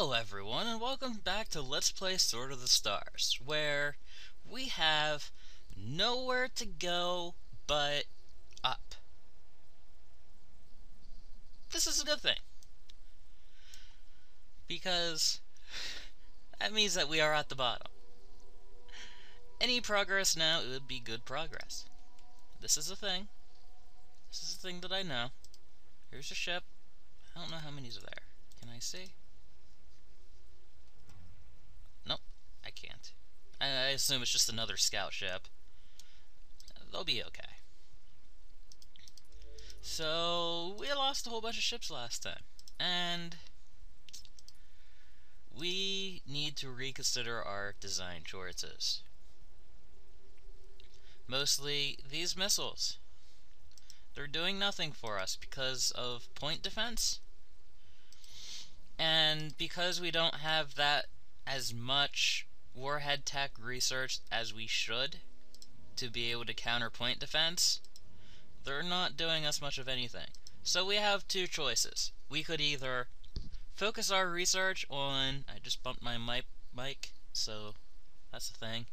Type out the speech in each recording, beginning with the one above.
Hello everyone, and welcome back to Let's Play Sword of the Stars, where we have nowhere to go but up. This is a good thing, because that means that we are at the bottom. Any progress now, it would be good progress. This is a thing. This is a thing that I know. Here's a ship. I don't know how many's there. Can I see? Nope, I can't. I assume it's just another scout ship. They'll be okay. So, we lost a whole bunch of ships last time, and we need to reconsider our design choices. Mostly these missiles. They're doing nothing for us because of point defense, and because we don't have that as much warhead tech research as we should to be able to counter point defense. They're not doing us much of anything. So we have two choices. We could either focus our research on... I just bumped my mic, so that's the thing.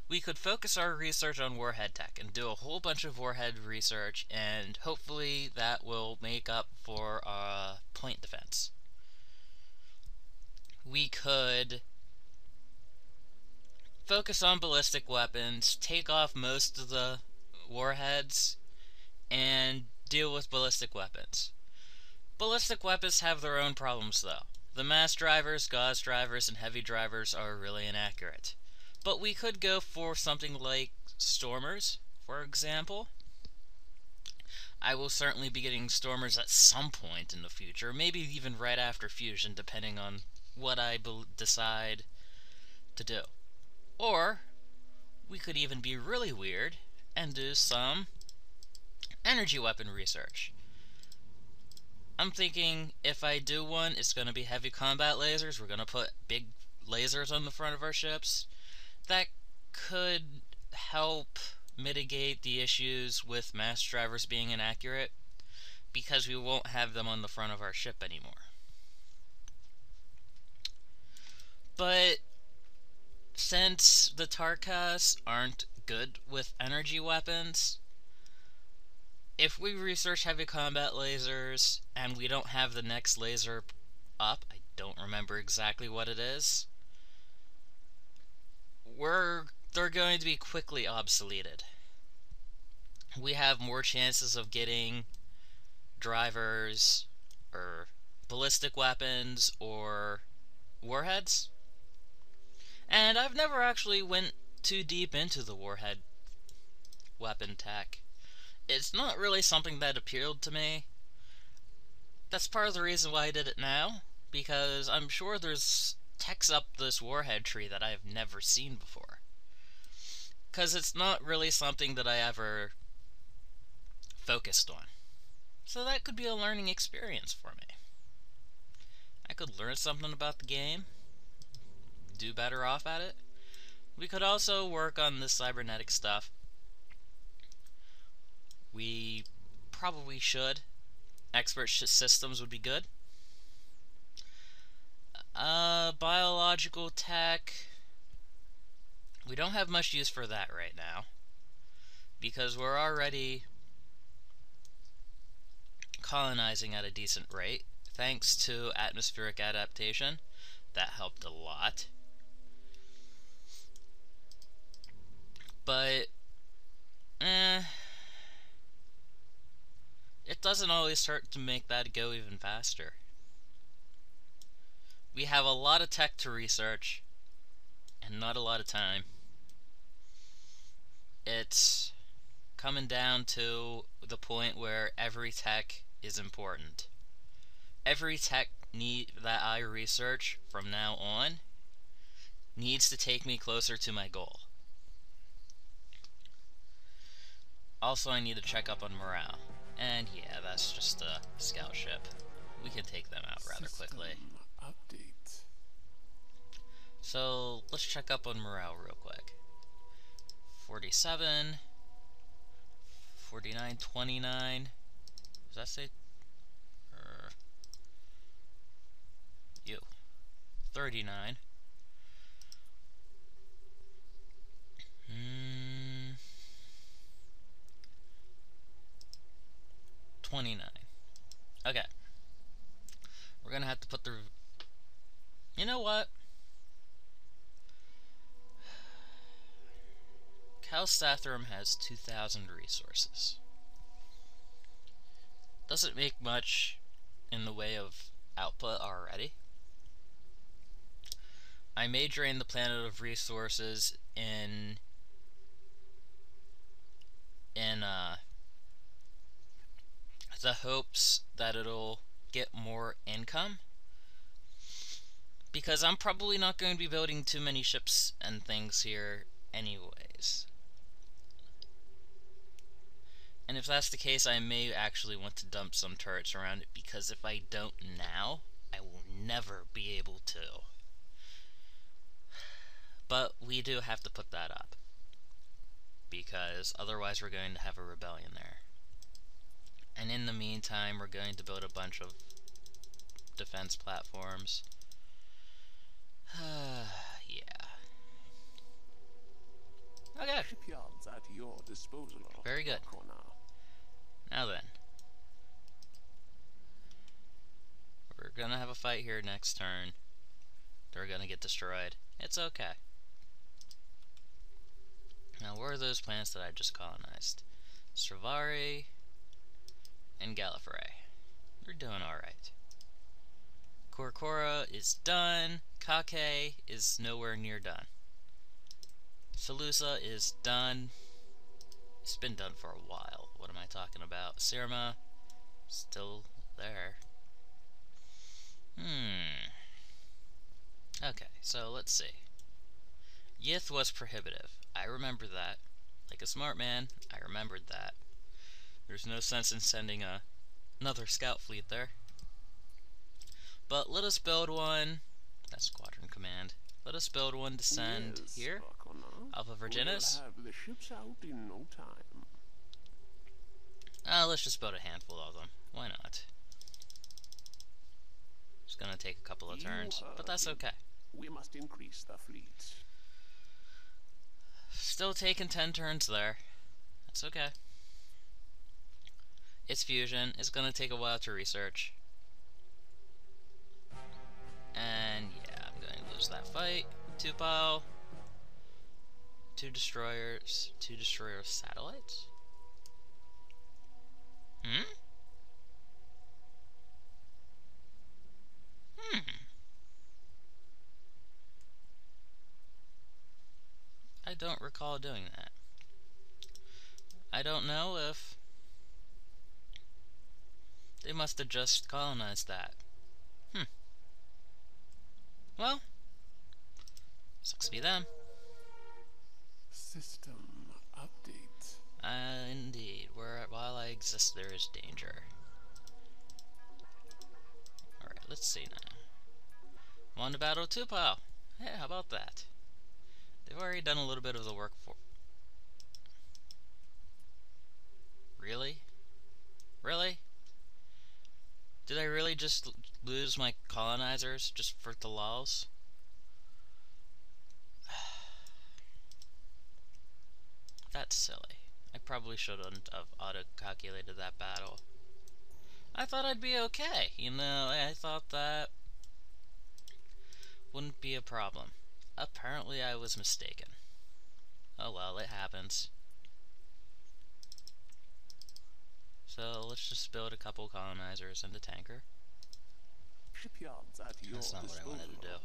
We could focus our research on warhead tech and do a whole bunch of warhead research, and hopefully that will make up for point defense. We could focus on ballistic weapons, take off most of the warheads, and deal with ballistic weapons. Ballistic weapons have their own problems though. The mass drivers, gauze drivers, and heavy drivers are really inaccurate. But we could go for something like Stormers, for example. I will certainly be getting Stormers at some point in the future, maybe even right after Fusion, depending on what I decide to do. Or, we could even be really weird and do some energy weapon research. I'm thinking if I do one, it's going to be heavy combat lasers. We're going to put big lasers on the front of our ships. That could help mitigate the issues with mass drivers being inaccurate, because we won't have them on the front of our ship anymore. But since the Tarkas aren't good with energy weapons, if we research heavy combat lasers and we don't have the next laser up, I don't remember exactly what it is, they're going to be quickly obsoleted. We have more chances of getting drivers or ballistic weapons or warheads. And I've never actually went too deep into the warhead weapon tech. It's not really something that appealed to me. That's part of the reason why I did it now, because I'm sure there's techs up this warhead tree that I've never seen before. Because it's not really something that I ever focused on. So that could be a learning experience for me. I could learn something about the game, do better off at it. We could also work on this cybernetic stuff. We probably should. Expert systems would be good. Biological tech. We don't have much use for that right now, because we're already colonizing at a decent rate, thanks to atmospheric adaptation. That helped a lot. But, it doesn't always hurt to make that go even faster. We have a lot of tech to research, and not a lot of time. It's coming down to the point where every tech is important. Every tech that I research from now on needs to take me closer to my goal. Also, I need to check up on morale. And yeah, that's just a scout ship. We can take them out rather quickly. Update. So, let's check up on morale real quick. 47, 49, 29. Does that say? You. 39. 29. Okay. We're gonna have to put the... You know what? Calstathrum has 2,000 resources. Doesn't make much in the way of output already. I may drain the planet of resources in the hopes that it'll get more income, because I'm probably not going to be building too many ships and things here anyways. And if that's the case, I may actually want to dump some turrets around it, because if I don't now, I will never be able to. But we do have to put that up, because otherwise we're going to have a rebellion there. And in the meantime, we're going to build a bunch of defense platforms. Yeah. Okay. Shipyards at your disposal. Very good. Now then, we're gonna have a fight here next turn. They're gonna get destroyed. It's okay. Now, where are those planets that I just colonized? Stravari and Gallifrey. They're doing alright. Korkora is done. Kake is nowhere near done. Felusa is done. It's been done for a while. What am I talking about? Sirma, still there. Okay, so let's see. Yith was prohibitive. I remember that. Like a smart man, I remembered that. There's no sense in sending another scout fleet there. But let us build one. That's Squadron Command. Let us build one to send here. Alpha Virginis. We'll have the ships out in no time. Let's just build a handful of them. Why not? It's gonna take a couple of turns, but that's okay. We must increase the fleet. Still taking 10 turns there. That's okay. It's fusion. It's gonna take a while to research. And yeah, I'm going to lose that fight. Tupao. 2 destroyers. 2 destroyer satellites? I don't recall doing that. I don't know if they must have just colonized that. Well, sucks to be them. System update. Indeed. While I exist, there is danger. Alright, let's see now. On to battle Tupao. Hey, how about that? They've already done a little bit of the work for... Really? Really? Did I really just lose my colonizers just for the lulz? That's silly. I probably shouldn't have auto-calculated that battle. I thought I'd be okay. You know, I thought that wouldn't be a problem. Apparently I was mistaken. Oh well, it happens. So let's just build a couple colonizers and a tanker. Shipyards at your That's not what I wanted to do.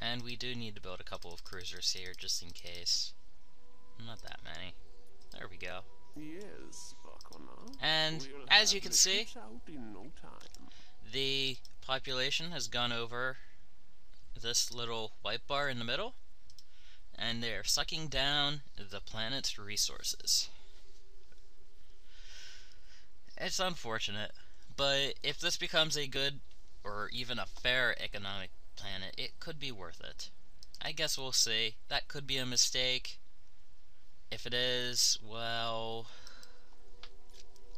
And we do need to build a couple of cruisers here just in case. Not that many. There we go. Yes, and as you can see, the population has gone over this little white bar in the middle, and they're sucking down the planet's resources. It's unfortunate, but if this becomes a good or even a fair economic planet, it could be worth it. I guess we'll see. That could be a mistake. If it is, well,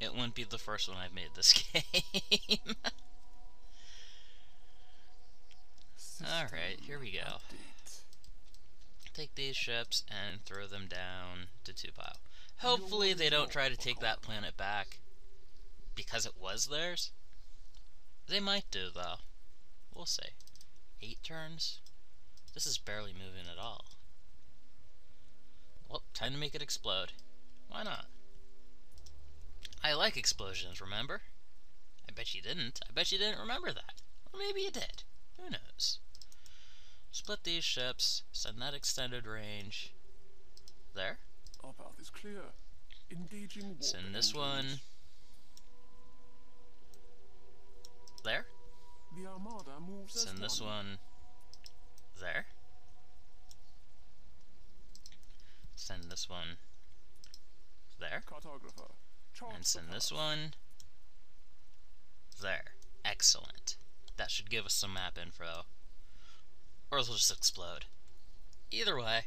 it wouldn't be the first one I've made this game. Alright, here we go. Update. Take these ships and throw them down to 2-pile. Hopefully they don't try to take that planet back because it was theirs. They might do, though. We'll see. 8 turns? This is barely moving at all. Well, time to make it explode. Why not? I like explosions, remember? I bet you didn't. I bet you didn't remember that. Or maybe you did. Who knows? Split these ships, send that extended range. There. Our path is clear. Engaging warp Send this one. engines. There. The armada moves as Send this one. There. Send this one. There. Cartographer. Chart And the send this path. one. There. Excellent. That should give us some map info. Or it'll just explode. Either way.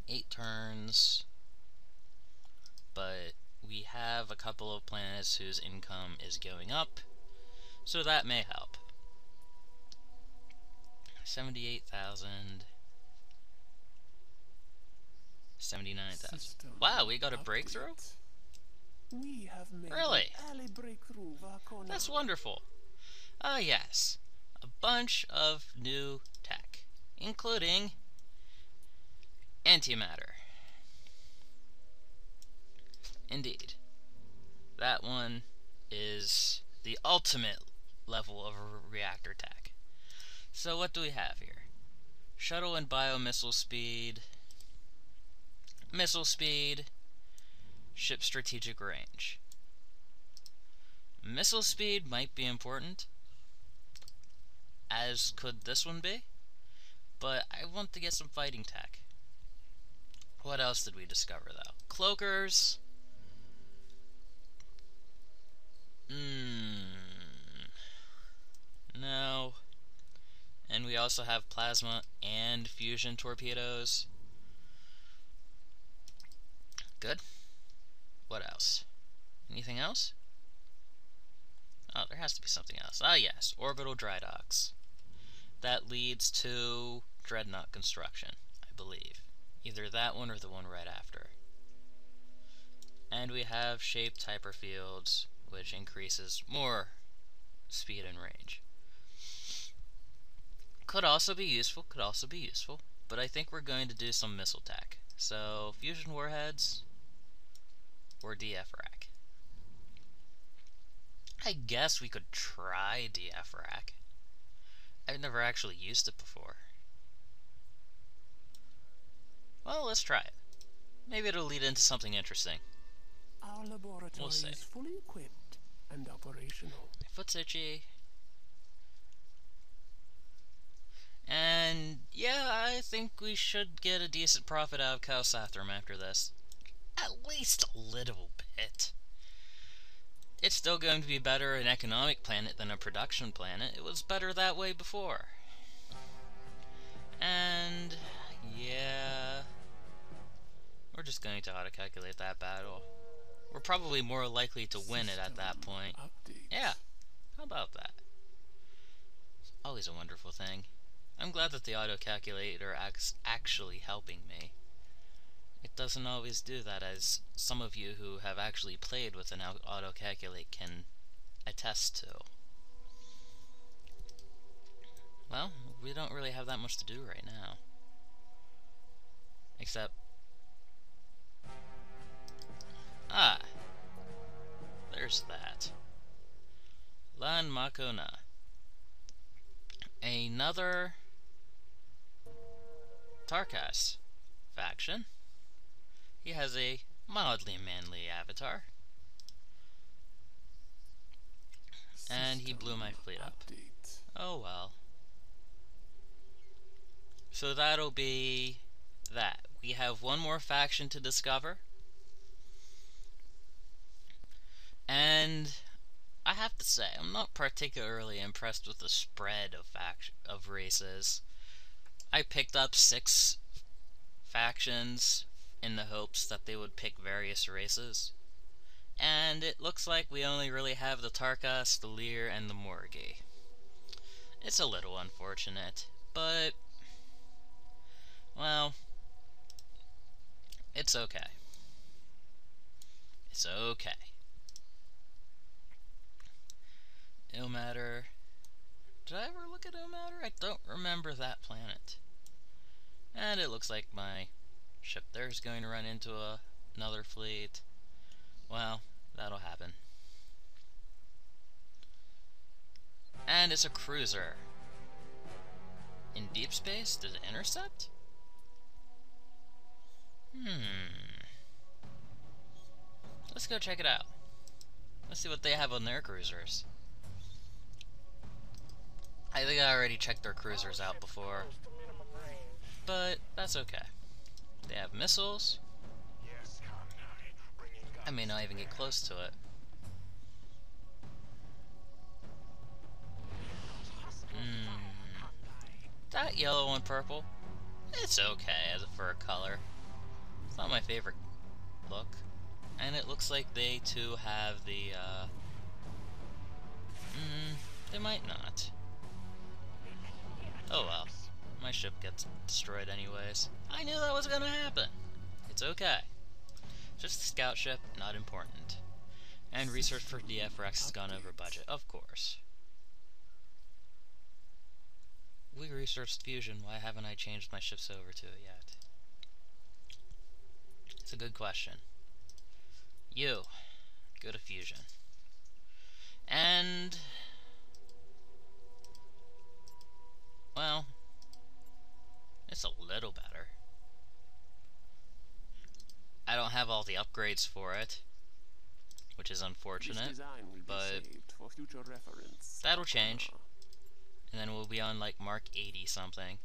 8 turns. But we have a couple of planets whose income is going up, so that may help. 78,000. 79,000. System Wow, we got a update. breakthrough? We have made Really? an early breakthrough, Varkona. That's wonderful. Ah, yes. A bunch of new tech, including antimatter. Indeed. That one is the ultimate level of reactor tech. So what do we have here? Shuttle and biomissile speed, missile speed, ship strategic range. Missile speed might be important, as could this one be, but I want to get some fighting tech. What else did we discover, though? Cloakers. No. And we also have plasma and fusion torpedoes. Good. What else? Anything else? Oh, there has to be something else. Ah, yes. Orbital dry docks. That leads to dreadnought construction, I believe. Either that one or the one right after. And we have shaped hyperfields, which increases more speed and range. Could also be useful, but I think we're going to do some missile tech. So, fusion warheads or DF rack. I guess we could try DF rack. I've never actually used it before. Well, let's try it. Maybe it'll lead into something interesting. Our laboratory We'll see. is fully equipped and operational. My foot's itchy. And yeah, I think we should get a decent profit out of Calsathrum after this. At least a little bit. It's still going to be better an economic planet than a production planet. It was better that way before. And yeah, we're just going to auto-calculate that battle. We're probably more likely to win it at that point. Update. Yeah, how about that? It's always a wonderful thing. I'm glad that the auto-calculator is actually helping me. It doesn't always do that, as some of you who have actually played with an auto-calculate can attest to. Well, we don't really have that much to do right now. Except... ah! There's that. Lan Makona. Another Tarkas faction. He has a mildly manly avatar. And he blew my fleet up. Update. Oh well. So that'll be that. We have one more faction to discover. And I have to say, I'm not particularly impressed with the spread of races. I picked up 6 factions in the hopes that they would pick various races. And it looks like we only really have the Tarkas, the Lear, and the Morgi. It's a little unfortunate, but, well, it's okay. It's okay. Ilmater. Did I ever look at Ilmater? I don't remember that planet. And it looks like my ship there is going to run into another fleet. Well, that'll happen. And it's a cruiser. In deep space? Does it intercept? Let's go check it out. Let's see what they have on their cruisers. I think I already checked their cruisers out before, but that's okay. They have missiles. I may not even get close to it. That yellow and purple, it's okay for a color. It's not my favorite look. And it looks like they too have the, they might not. Oh well, my ship gets destroyed anyways. I knew that was gonna happen. It's okay. Just a scout ship, not important. And research for DF-Rex has gone over budget, of course. We researched fusion, why haven't I changed my ships over to it yet? It's a good question. You, go to fusion. And, well, it's a little better. I don't have all the upgrades for it, which is unfortunate, but that'll change. And then we'll be on like Mark 80 something.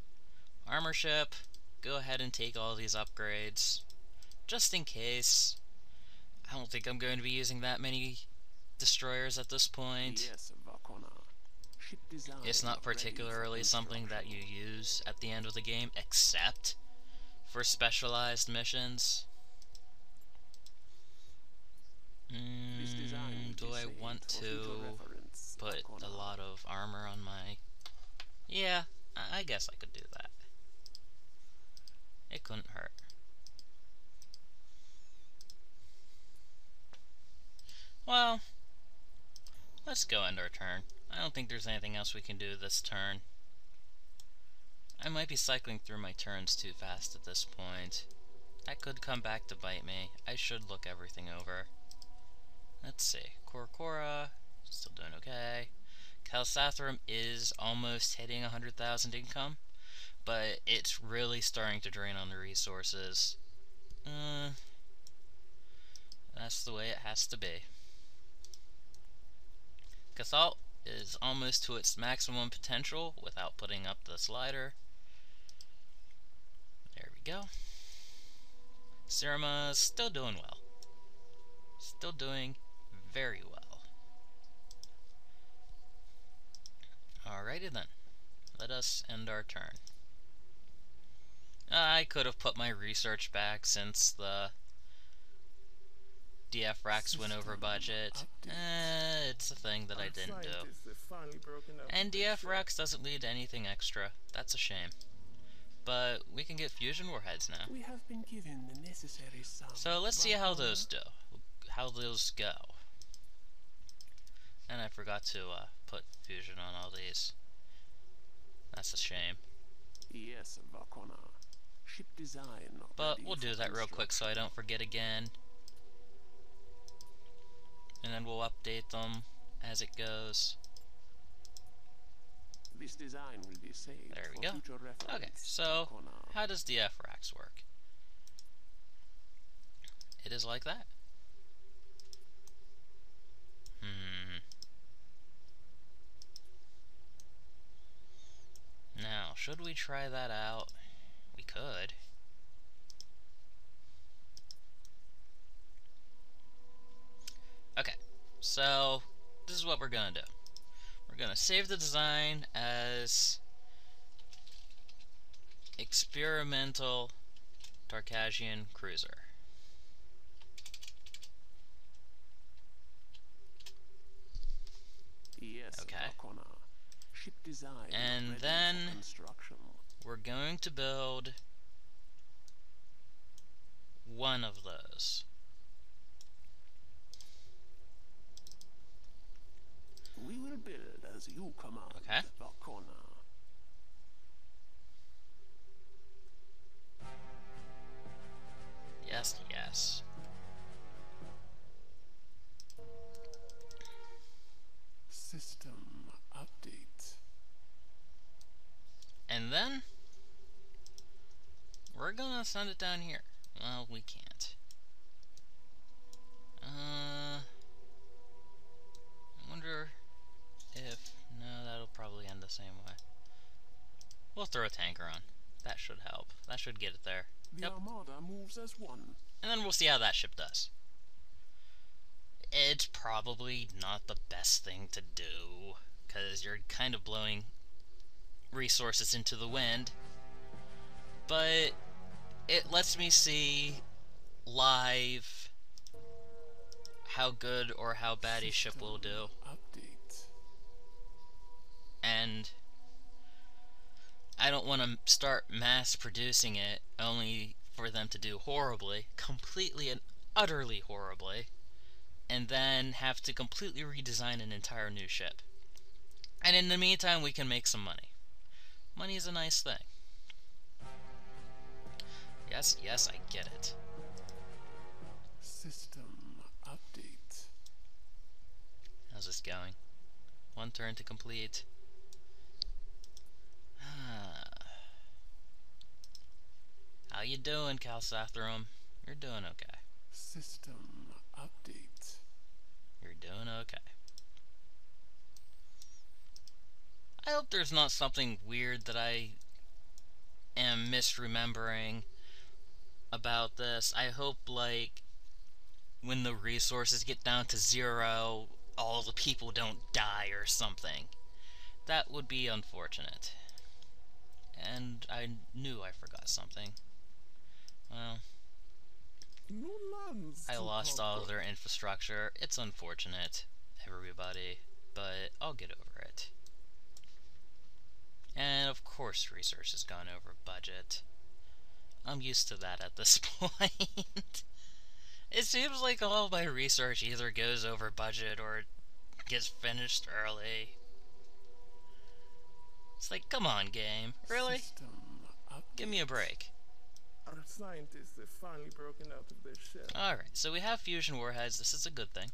Armor ship, go ahead and take all these upgrades, just in case. I don't think I'm going to be using that many destroyers at this point. It's not particularly something that you use at the end of the game, except for specialized missions. Do I want to put a lot of armor on my... Yeah, I guess I could do that. It couldn't hurt. Well, let's go end our turn. I don't think there's anything else we can do this turn. I might be cycling through my turns too fast at this point. That could come back to bite me. I should look everything over. Let's see. Korokora, still doing okay. Kalsathrum is almost hitting 100,000 income, but it's really starting to drain on the resources. That's the way it has to be. Cathalt is almost to its maximum potential without putting up the slider. There we go. Sirma's still doing well. Still doing very well. Alrighty then. Let us end our turn. I could have put my research back since the DF-Rax went over budget. It's a thing that I didn't do. And DF-Rax doesn't lead to anything extra. That's a shame. But we can get fusion warheads now. We have been given the necessary sum. So let's see how those do. How those go. And I forgot to put fusion on all these. That's a shame. Yes, Vakona. Ship design. But we'll do that real quick so I don't forget again. And then we'll update them as it goes. This design will be saved. There we go. Okay, so how does DF-Rax work? It is like that. Now, should we try that out? We could. Okay, so this is what we're gonna do. We're gonna save the design as Experimental Tarkasian Cruiser. Yes, okay. Vakona. Ship design And ready then for construction. we're going to build one of those. We will build as you command, Okay. Varkona. Yes, yes. System update. And then we're gonna send it down here. Well, we can't. I wonder if... No, that'll probably end the same way. We'll throw a tanker on. That should help. That should get it there. The Yep. Armada moves as one. And then we'll see how that ship does. It's probably not the best thing to do, because you're kind of blowing resources into the wind. But it lets me see live how good or how bad a ship will do. Update. And I don't want to start mass producing it only for them to do horribly, completely and utterly horribly, and then have to completely redesign an entire new ship. And in the meantime, we can make some money. Money is a nice thing. Yes, yes, I get it. System update. How's this going? One turn to complete. How you doing, Calcathrum? You're doing okay. System update. You're doing okay. I hope there's not something weird that I am misremembering about this. I hope, like, when the resources get down to 0, all the people don't die or something. That would be unfortunate. And I knew I forgot something. Well, I lost all of their infrastructure. It's unfortunate, everybody, but I'll get over it. And of course research has gone over budget. I'm used to that at this point. It seems like all my research either goes over budget or gets finished early. It's like, come on, game. Really? Give me a break. Our scientists have finally broken out of their shell. Alright, so we have fusion warheads. This is a good thing.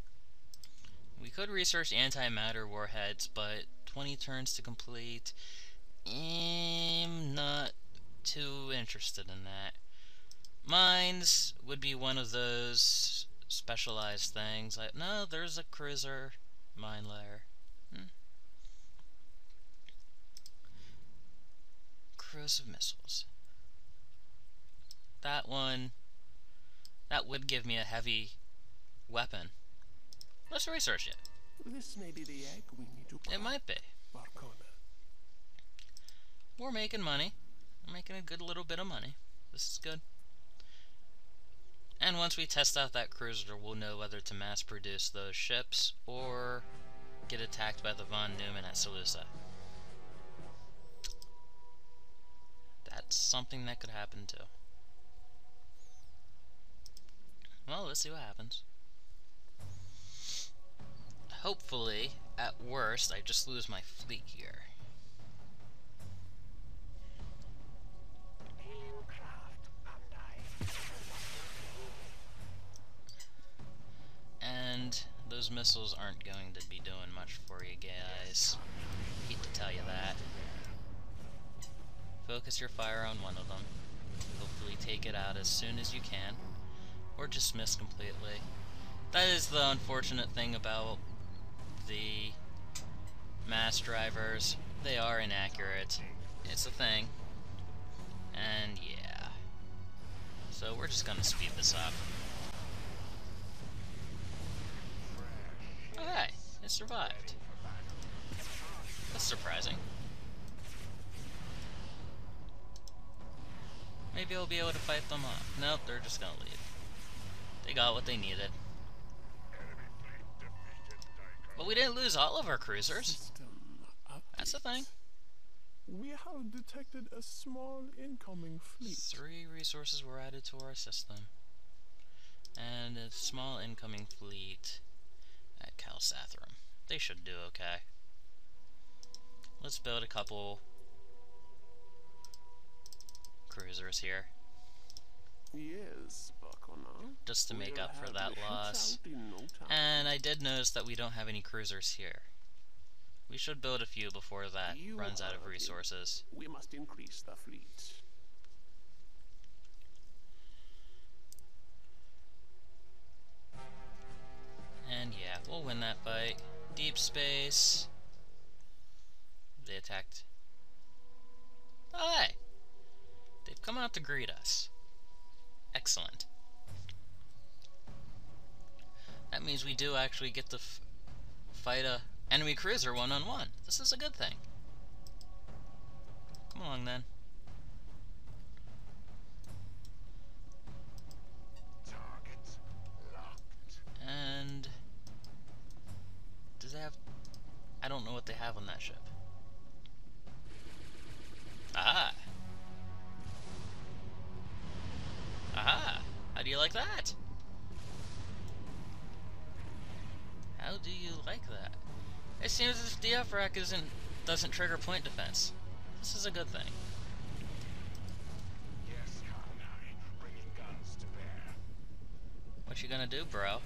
We could research antimatter warheads, but 20 turns to complete. I'm not too interested in that. Mines would be one of those specialized things. No, there's a cruiser mine layer. Corrosive missiles. That one, that would give me a heavy weapon. Let's research it. This may be the egg we need to crack. It might be. Varkona. We're making money. We're making a good little bit of money. This is good. And once we test out that cruiser, we'll know whether to mass produce those ships or get attacked by the von Neumann at Seleucia. That's something that could happen too. Well, let's see what happens. Hopefully, at worst, I just lose my fleet here. And those missiles aren't going to be doing much for you guys. Hate to tell you that. Focus your fire on one of them. Hopefully take it out as soon as you can. Or just miss completely. That is the unfortunate thing about the mass drivers. They are inaccurate. It's a thing. And yeah. So we're just gonna speed this up. Okay, it survived. That's surprising. Maybe I'll be able to fight them off. Nope, they're just gonna leave. They got what they needed. But we didn't lose all of our cruisers. That's the thing. We have detected a small incoming fleet. 3 resources were added to our system. And a small incoming fleet at Calsathrum. They should do okay. Let's build a couple cruisers here, Yes, Buckona. just to make up for that loss. And I did notice that we don't have any cruisers here. We should build a few before that runs out of resources. We must increase the fleet. And yeah, we'll win that fight. Deep space. They attacked. Oh hey! They've come out to greet us. Excellent. That means we do actually get to fight a enemy cruiser one-on-one. This is a good thing. Come along then. Target locked. And does they have? I don't know what they have on that ship. Aha! Aha! How do you like that? How do you like that? It seems as if DF rack doesn't trigger point defense. This is a good thing. Yes, Khanai, bringing guns to bear. What you gonna do, bro?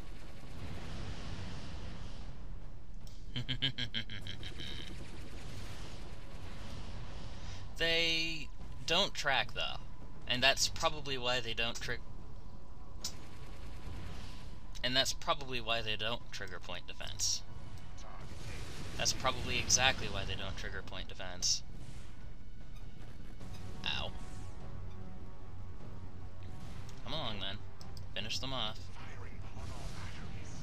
They don't track though, and that's probably why they don't trigger point defense. That's probably exactly why they don't trigger point defense. Ow. Come along then. Finish them off. Firing on all batteries.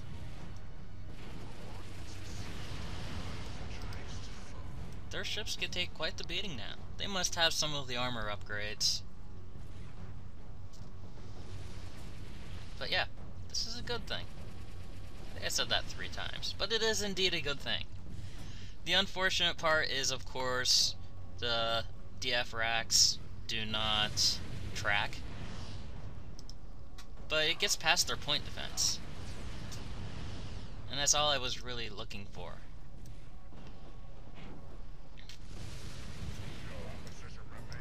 Their ships can take quite the beating now. They must have some of the armor upgrades. But yeah, this is a good thing. I said that 3 times, but it is indeed a good thing. The unfortunate part is, of course, the DF racks do not track, but it gets past their point defense. And that's all I was really looking for.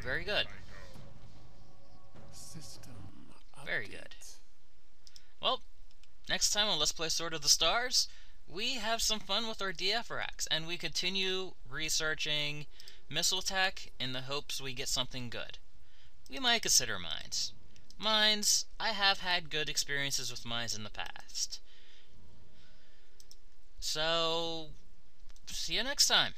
Very good. System Very update. good. Well, next time on Let's Play Sword of the Stars, we have some fun with our DF racks, and we continue researching missile tech in the hopes we get something good. We might consider mines. Mines, I have had good experiences with mines in the past. So, see you next time.